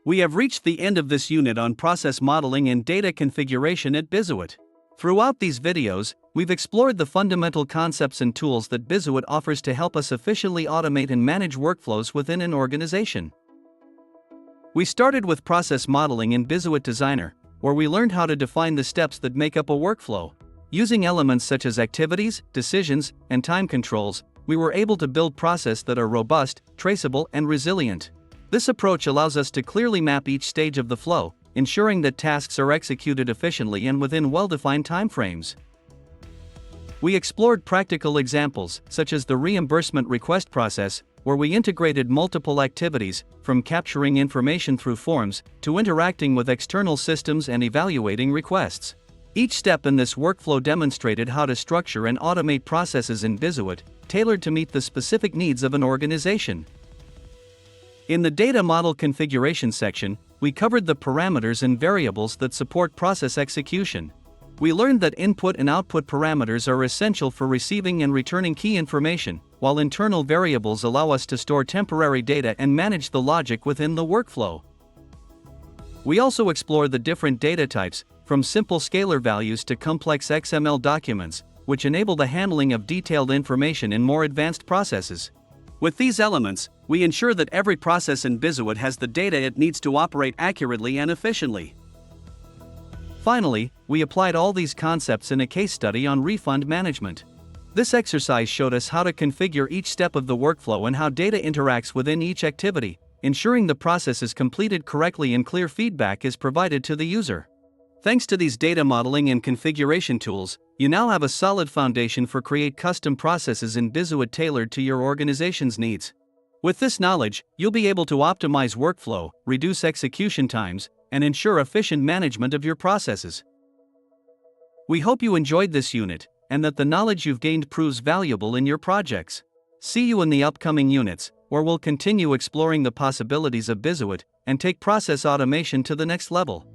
We have reached the end of this unit on process modeling and data configuration at BIZUIT. Throughout these videos, we've explored the fundamental concepts and tools that BIZUIT offers to help us efficiently automate and manage workflows within an organization. We started with process modeling in BIZUIT Designer, where we learned how to define the steps that make up a workflow. Using elements such as activities, decisions, and time controls, we were able to build processes that are robust, traceable, and resilient. This approach allows us to clearly map each stage of the flow, ensuring that tasks are executed efficiently and within well-defined timeframes. We explored practical examples, such as the reimbursement request process, where we integrated multiple activities, from capturing information through forms to interacting with external systems and evaluating requests. Each step in this workflow demonstrated how to structure and automate processes in BIZUIT, tailored to meet the specific needs of an organization. In the data model configuration section, we covered the parameters and variables that support process execution. We learned that input and output parameters are essential for receiving and returning key information, while internal variables allow us to store temporary data and manage the logic within the workflow. We also explore the different data types, from simple scalar values to complex XML documents, which enable the handling of detailed information in more advanced processes. With these elements, we ensure that every process in BIZUIT has the data it needs to operate accurately and efficiently. Finally, we applied all these concepts in a case study on refund management. This exercise showed us how to configure each step of the workflow and how data interacts within each activity, ensuring the process is completed correctly and clear feedback is provided to the user. Thanks to these data modeling and configuration tools, you now have a solid foundation for create custom processes in BIZUIT tailored to your organization's needs. With this knowledge, you'll be able to optimize workflow, reduce execution times, and ensure efficient management of your processes. We hope you enjoyed this unit, and that the knowledge you've gained proves valuable in your projects. See you in the upcoming units, where we'll continue exploring the possibilities of BIZUIT and take process automation to the next level.